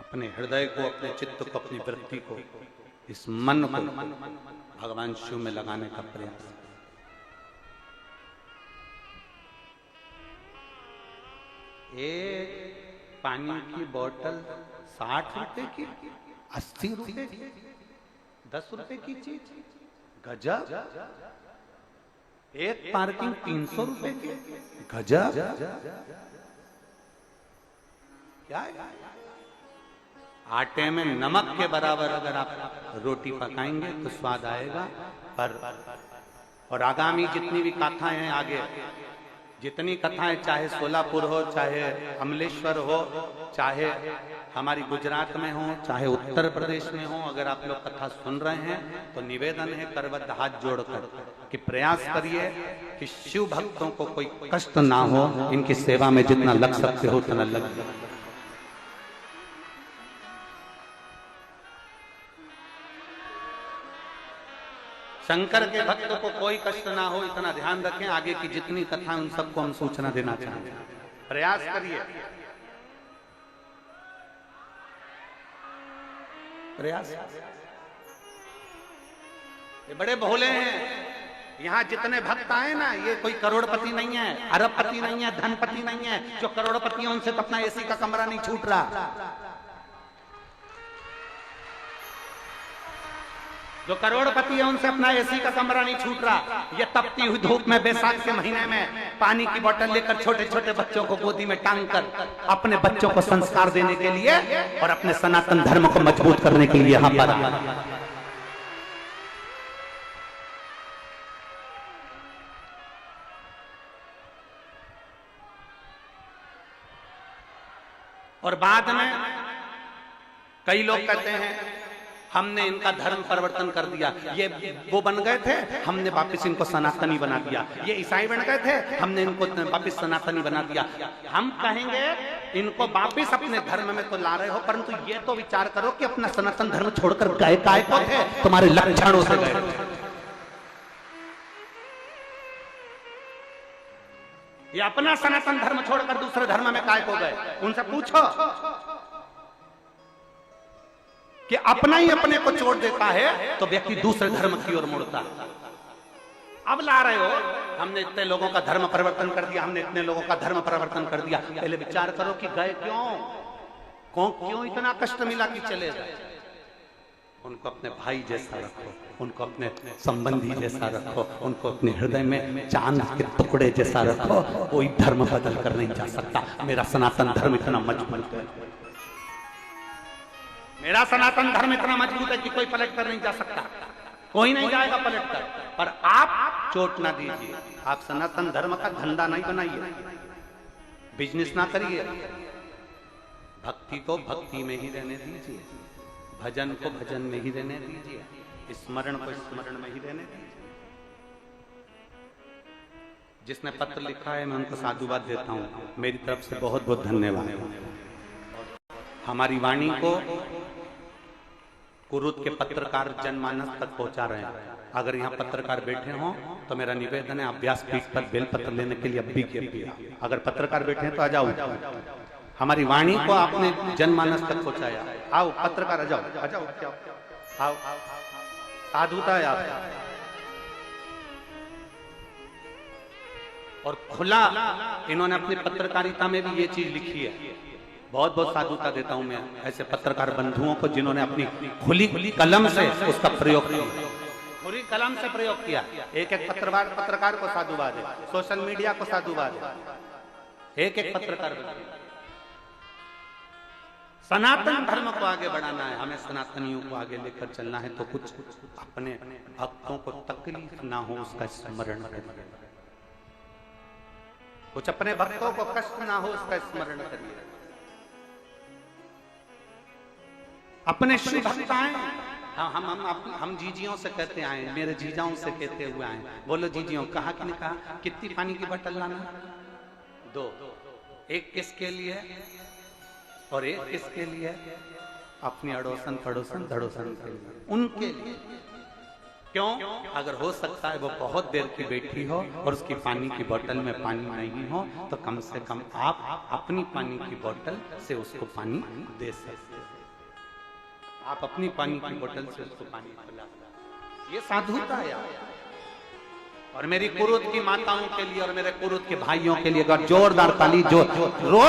अपने हृदय को, अपने चित्त को, अपनी वृत्ति को, इस मन को भगवान शिव में लगाने का प्रयास। एक पानी की बोतल 60 रुपए की, 80 रुपए की, 10 रुपए की चीज, गजब। एक पार्किंग 300 रुपए की, गजब। क्या है? आटे में नमक के बराबर अगर आप रोटी पकाएंगे तो स्वाद आएगा। पर और आगामी जितनी भी कथाएं हैं, आगे जितनी कथाएं, चाहे सोलापुर हो, चाहे अमलेश्वर हो, चाहे हमारी गुजरात में हो, चाहे उत्तर प्रदेश में हो, अगर आप लोग कथा सुन रहे हैं तो निवेदन है करबद्ध हाथ जोड़कर कि प्रयास करिए कि शिव भक्तों को कोई कष्ट ना हो, इनकी सेवा में जितना लग सकते हो उतना लग। शंकर के भक्तों को कोई कष्ट ना हो, इतना ध्यान रखें। आगे की जितनी कथा उन सबको हम सूचना देना चाहते हैं। प्रयास करिए, प्रयास। ये बड़े भोले हैं। यहाँ जितने भक्त आए ना, ये कोई करोड़पति नहीं है, अरबपति नहीं है, धनपति नहीं है। जो करोड़पति है उनसे तो अपना एसी का कमरा नहीं छूट रहा। जो करोड़पति है उनसे अपना एसी का कमरा नहीं छूट रहा। ये तपती हुई धूप में बैसाख के महीने में पानी की बोतल लेकर छोटे छोटे बच्चों को गोदी में टांग कर अपने बच्चों को संस्कार देने के लिए और अपने सनातन धर्म को मजबूत करने के लिए यहाँ पर। और बाद में कई लोग कहते हैं हमने इनका धर्म परिवर्तन कर दिया, ये वो बन गए थे, हमने वापस इनको सनातनी बना दिया। ये ईसाई बन गए थे, हमने इनको वापस सनातनी बना दिया। हम कहेंगे इनको वापस अपने धर्म में तो ला रहे हो, परंतु ये तो विचार करो कि अपना सनातन धर्म छोड़कर गए काय को थे? तुम्हारे लक्षणों से गए। ये अपना सनातन धर्म छोड़कर दूसरे धर्म में काय को गए? उनसे पूछो कि अपना ही अपने को छोड़ देता है तो व्यक्ति दूसरे धर्म की ओर मुड़ता है। अब ला रहे हो हमने इतने लोगों का धर्म परिवर्तन कर दिया, हमने इतने लोगों का धर्म परिवर्तन कर दिया। पहले विचार करो कि गए क्यों इतना कष्ट मिला कि चले गए। उनको अपने भाई जैसा रखो, उनको अपने संबंधी जैसा रखो, उनको अपने हृदय में चांद के टुकड़े जैसा रखो। कोई धर्म बदल कर नहीं जा सकता। मेरा सनातन धर्म इतना मजबूत है, मेरा सनातन धर्म इतना मजबूत है कि कोई पलट कर नहीं जा सकता। कोई नहीं जाएगा पलट कर। पर आप चोट ना दीजिए। आप सनातन धर्म का धंधा नहीं बनाइए, बिजनेस ना करिए। भक्ति को भक्ति में ही रहने दीजिए, भजन को भजन में ही रहने दीजिए, स्मरण को स्मरण में ही रहने दीजिए। जिसने पत्र लिखा है मैं उनको साधुवाद देता हूँ। मेरी तरफ से बहुत बहुत धन्यवाद। हमारी वाणी को कुरुद के पत्रकार जनमानस तक पहुंचा रहे हैं। अगर यहाँ पत्रकार बैठे हों तो मेरा निवेदन है आप व्यासपीठ पर बेलपत्र लेने के लिए अभी के अभी। अगर पत्रकार बैठे हैं तो आ जाओ। हमारी वाणी को आपने जनमानस तक पहुंचाया। आओ पत्रकार, आ जाओ, आ जाओ, आओ, साधुता है आप। और खुला इन्होंने अपनी पत्रकारिता में भी ये चीज लिखी है। बहुत बहुत साधुता देता हूं मैं ऐसे पत्रकार बंधुओं को जिन्होंने अपनी खुली कलम से उसका प्रयोग किया, खुली कलम से प्रयोग किया। एक एक पत्रकार को साधुवाद है, सोशल मीडिया को साधुवाद है, एक एक पत्रकार। सनातन धर्म को आगे बढ़ाना है, हमें सनातनियों को आगे लेकर चलना है। तो कुछ अपने भक्तों को तकलीफ ना हो उसका स्मरण करिए, कुछ अपने भक्तों को कष्ट ना हो उसका स्मरण करिए। अपने शिव भक्त आए। हम जीजियों से कहते आए, मेरे जीजाओं से कहते हुए आए। बोलो जीजियों, कहा कि नहीं कहा? कितनी पानी की बोतल लाना? 2। एक किसके लिए और एक किसके लिए? अपनी अड़ोसन पड़ोसन धड़ोसन के लिए, उनके लिए। क्यों? अगर हो सकता है वो बहुत देर की बैठी हो और उसकी पानी की बोतल में पानी नहीं हो तो कम से कम आप अपनी पानी की बोतल से उसको पानी दे सकते हैं। आप अपनी पानी की बोतल से उसको पानी पिला, ये साधुता है यार। और मेरी कुरुद की माताओं के लिए और मेरे कुरुद के भाइयों के लिए जोरदार ताली जो रोज